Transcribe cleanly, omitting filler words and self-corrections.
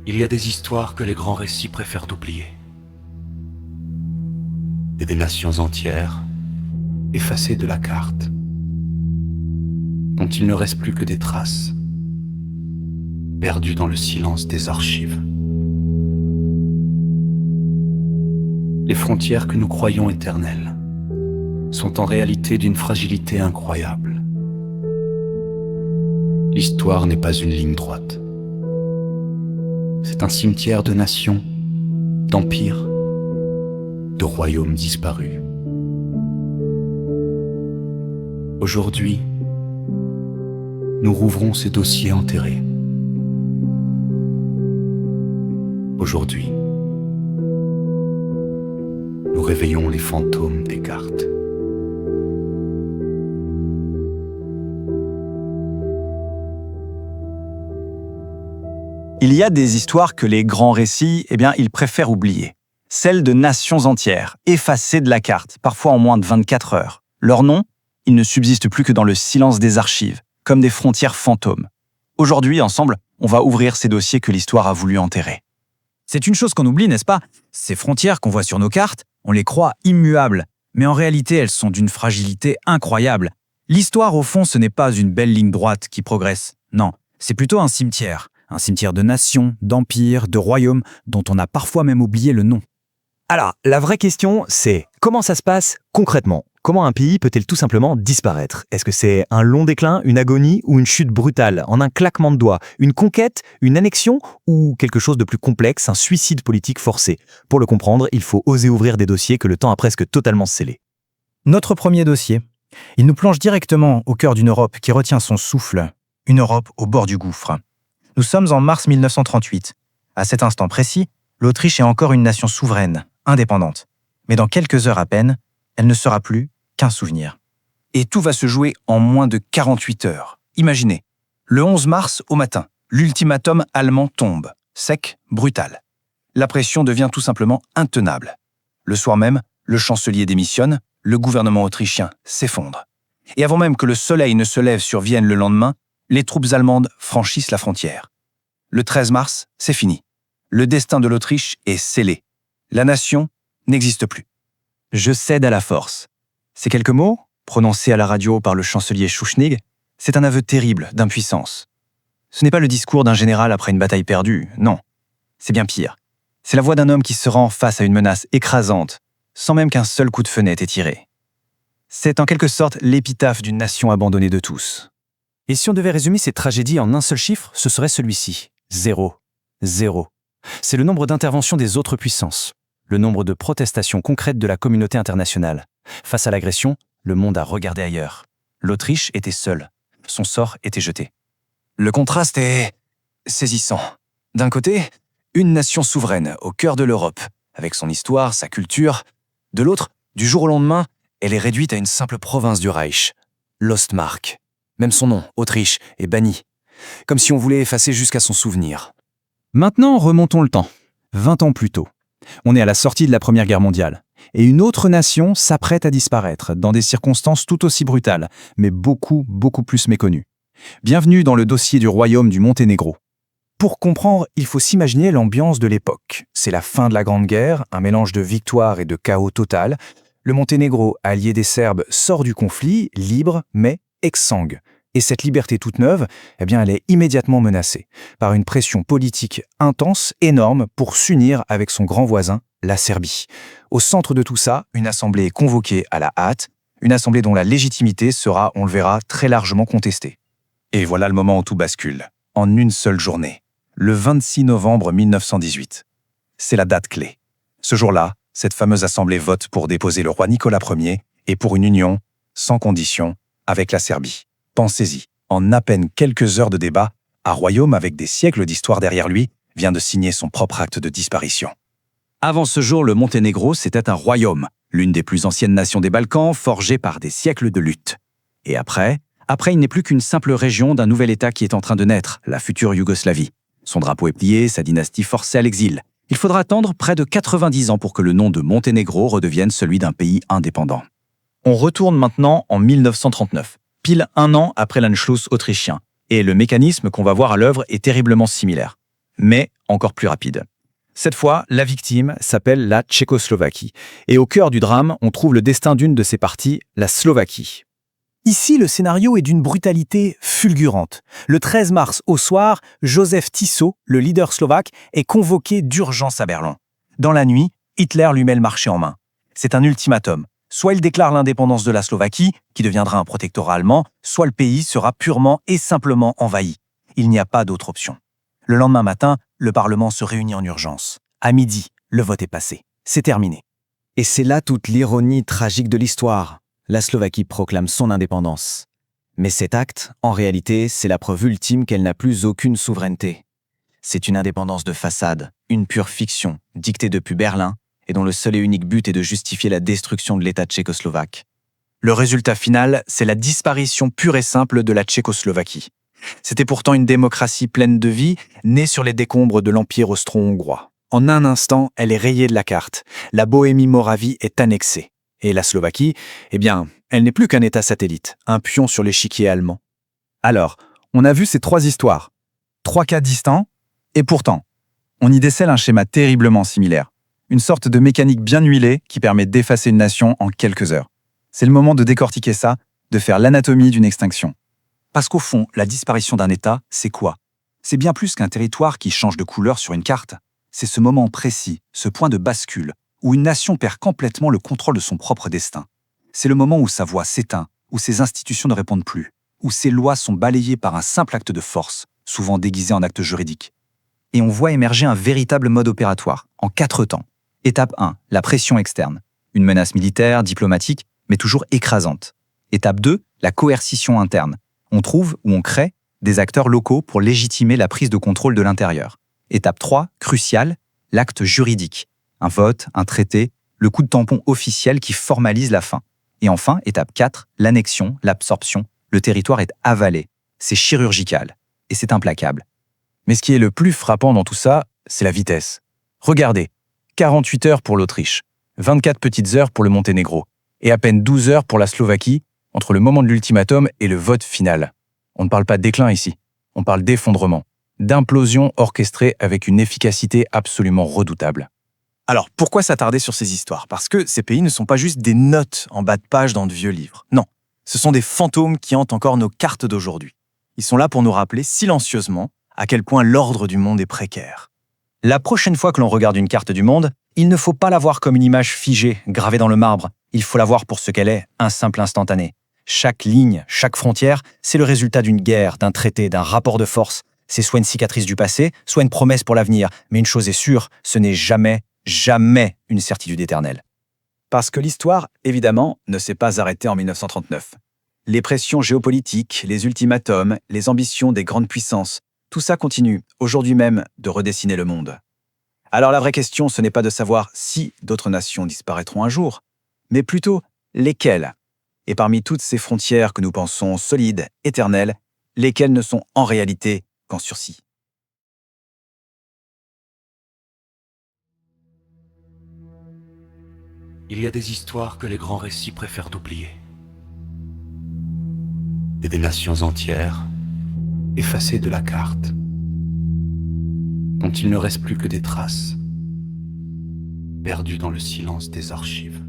Il y a des histoires que les grands récits préfèrent oublier. Et des nations entières, effacées de la carte, dont il ne reste plus que des traces, perdues dans le silence des archives. Les frontières que nous croyons éternelles sont en réalité d'une fragilité incroyable. L'histoire n'est pas une ligne droite. C'est un cimetière de nations, d'empires, de royaumes disparus. Aujourd'hui, nous rouvrons ces dossiers enterrés. Aujourd'hui, nous réveillons les fantômes des cartes. Il y a des histoires que les grands récits, ils préfèrent oublier. Celles de nations entières, effacées de la carte, parfois en moins de 24 heures. Leurs noms, ils ne subsistent plus que dans le silence des archives, comme des frontières fantômes. Aujourd'hui, ensemble, on va ouvrir ces dossiers que l'histoire a voulu enterrer. C'est une chose qu'on oublie, n'est-ce pas? Ces frontières qu'on voit sur nos cartes, on les croit immuables, mais en réalité, elles sont d'une fragilité incroyable. L'histoire, au fond, ce n'est pas une belle ligne droite qui progresse. Non, c'est plutôt un cimetière de nations, d'empires, de royaumes, dont on a parfois même oublié le nom. Alors, la vraie question, c'est comment ça se passe concrètement? Comment un pays peut-il tout simplement disparaître? Est-ce que c'est un long déclin, une agonie ou une chute brutale, en un claquement de doigts? Une conquête, une annexion ou quelque chose de plus complexe, un suicide politique forcé? Pour le comprendre, il faut oser ouvrir des dossiers que le temps a presque totalement scellés. Notre premier dossier, il nous plonge directement au cœur d'une Europe qui retient son souffle, une Europe au bord du gouffre. Nous sommes en mars 1938. À cet instant précis, l'Autriche est encore une nation souveraine, indépendante. Mais dans quelques heures à peine, elle ne sera plus qu'un souvenir. Et tout va se jouer en moins de 48 heures. Imaginez, le 11 mars au matin, l'ultimatum allemand tombe, sec, brutal. La pression devient tout simplement intenable. Le soir même, le chancelier démissionne, le gouvernement autrichien s'effondre. Et avant même que le soleil ne se lève sur Vienne le lendemain, les troupes allemandes franchissent la frontière. Le 13 mars, c'est fini. Le destin de l'Autriche est scellé. La nation n'existe plus. Je cède à la force. Ces quelques mots, prononcés à la radio par le chancelier Schuschnigg, c'est un aveu terrible d'impuissance. Ce n'est pas le discours d'un général après une bataille perdue, non. C'est bien pire. C'est la voix d'un homme qui se rend face à une menace écrasante, sans même qu'un seul coup de feu n'ait été tiré. C'est en quelque sorte l'épitaphe d'une nation abandonnée de tous. Et si on devait résumer ces tragédies en un seul chiffre, ce serait celui-ci. 0. 0. C'est le nombre d'interventions des autres puissances, le nombre de protestations concrètes de la communauté internationale. Face à l'agression, le monde a regardé ailleurs. L'Autriche était seule. Son sort était jeté. Le contraste est saisissant. D'un côté, une nation souveraine au cœur de l'Europe, avec son histoire, sa culture. De l'autre, du jour au lendemain, elle est réduite à une simple province du Reich, l'Ostmark. Même son nom, Autriche, est banni. Comme si on voulait effacer jusqu'à son souvenir. Maintenant, remontons le temps. 20 ans plus tôt. On est à la sortie de la Première Guerre mondiale. Et une autre nation s'apprête à disparaître, dans des circonstances tout aussi brutales, mais beaucoup plus méconnues. Bienvenue dans le dossier du royaume du Monténégro. Pour comprendre, il faut s'imaginer l'ambiance de l'époque. C'est la fin de la Grande Guerre, un mélange de victoire et de chaos total. Le Monténégro, allié des Serbes, sort du conflit, libre, mais exsangue. Et cette liberté toute neuve, elle est immédiatement menacée par une pression politique intense, énorme, pour s'unir avec son grand voisin, la Serbie. Au centre de tout ça, une assemblée est convoquée à la hâte, une assemblée dont la légitimité sera, on le verra, très largement contestée. Et voilà le moment où tout bascule, en une seule journée, le 26 novembre 1918. C'est la date clé. Ce jour-là, cette fameuse assemblée vote pour déposer le roi Nicolas Ier et pour une union, sans condition, avec la Serbie. Pensez-y, en à peine quelques heures de débat, un royaume avec des siècles d'histoire derrière lui vient de signer son propre acte de disparition. Avant ce jour, le Monténégro, c'était un royaume, l'une des plus anciennes nations des Balkans, forgée par des siècles de lutte. Et après, il n'est plus qu'une simple région d'un nouvel État qui est en train de naître, la future Yougoslavie. Son drapeau est plié, sa dynastie forcée à l'exil. Il faudra attendre près de 90 ans pour que le nom de Monténégro redevienne celui d'un pays indépendant. On retourne maintenant en 1939. Pile un an après l'Anschluss autrichien. Et le mécanisme qu'on va voir à l'œuvre est terriblement similaire. mais encore plus rapide. Cette fois, la victime s'appelle la Tchécoslovaquie. Et au cœur du drame, on trouve le destin d'une de ses parties, la Slovaquie. Ici, le scénario est d'une brutalité fulgurante. Le 13 mars au soir, Joseph Tiso, le leader slovaque, est convoqué d'urgence à Berlin. Dans la nuit, Hitler lui met le marché en main. C'est un ultimatum. Soit il déclare l'indépendance de la Slovaquie, qui deviendra un protectorat allemand, soit le pays sera purement et simplement envahi. Il n'y a pas d'autre option. Le lendemain matin, le Parlement se réunit en urgence. À midi, le vote est passé. C'est terminé. Et c'est là toute l'ironie tragique de l'histoire. La Slovaquie proclame son indépendance. Mais cet acte, en réalité, c'est la preuve ultime qu'elle n'a plus aucune souveraineté. C'est une indépendance de façade, une pure fiction, dictée depuis Berlin, et dont le seul et unique but est de justifier la destruction de l'État tchécoslovaque. Le résultat final, c'est la disparition pure et simple de la Tchécoslovaquie. C'était pourtant une démocratie pleine de vie, née sur les décombres de l'Empire austro-hongrois. En un instant, elle est rayée de la carte. La Bohémie-Moravie est annexée. Et la Slovaquie, eh bien, elle n'est plus qu'un État satellite, un pion sur l'échiquier allemand. Alors, on a vu ces 3 histoires. 3 cas distincts, et pourtant, on y décèle un schéma terriblement similaire. Une sorte de mécanique bien huilée qui permet d'effacer une nation en quelques heures. C'est le moment de décortiquer ça, de faire l'anatomie d'une extinction. Parce qu'au fond, la disparition d'un État, c'est quoi? C'est bien plus qu'un territoire qui change de couleur sur une carte. C'est ce moment précis, ce point de bascule, où une nation perd complètement le contrôle de son propre destin. C'est le moment où sa voix s'éteint, où ses institutions ne répondent plus, où ses lois sont balayées par un simple acte de force, souvent déguisé en acte juridique. Et on voit émerger un véritable mode opératoire, en 4 temps. Étape 1, la pression externe. Une menace militaire, diplomatique, mais toujours écrasante. Étape 2, la coercition interne. On trouve ou on crée des acteurs locaux pour légitimer la prise de contrôle de l'intérieur. Étape 3, cruciale, l'acte juridique. Un vote, un traité, le coup de tampon officiel qui formalise la fin. Et enfin, étape 4, l'annexion, l'absorption. Le territoire est avalé. C'est chirurgical. Et c'est implacable. Mais ce qui est le plus frappant dans tout ça, c'est la vitesse. Regardez, 48 heures pour l'Autriche, 24 petites heures pour le Monténégro, et à peine 12 heures pour la Slovaquie, entre le moment de l'ultimatum et le vote final. On ne parle pas de déclin ici, on parle d'effondrement, d'implosion orchestrée avec une efficacité absolument redoutable. Alors, pourquoi s'attarder sur ces histoires? Parce que ces pays ne sont pas juste des notes en bas de page dans de vieux livres. Non, ce sont des fantômes qui hantent encore nos cartes d'aujourd'hui. Ils sont là pour nous rappeler silencieusement à quel point l'ordre du monde est précaire. La prochaine fois que l'on regarde une carte du monde, il ne faut pas la voir comme une image figée, gravée dans le marbre. Il faut la voir pour ce qu'elle est, un simple instantané. Chaque ligne, chaque frontière, c'est le résultat d'une guerre, d'un traité, d'un rapport de force. C'est soit une cicatrice du passé, soit une promesse pour l'avenir. Mais une chose est sûre, ce n'est jamais une certitude éternelle. Parce que l'histoire, évidemment, ne s'est pas arrêtée en 1939. Les pressions géopolitiques, les ultimatums, les ambitions des grandes puissances, tout ça continue, aujourd'hui même, de redessiner le monde. Alors la vraie question, ce n'est pas de savoir si d'autres nations disparaîtront un jour, mais plutôt lesquelles. Et parmi toutes ces frontières que nous pensons solides, éternelles, lesquelles ne sont en réalité qu'en sursis. Il y a des histoires que les grands récits préfèrent d'oublier. Et des nations entières, effacées de la carte, dont il ne reste plus que des traces, perdues dans le silence des archives.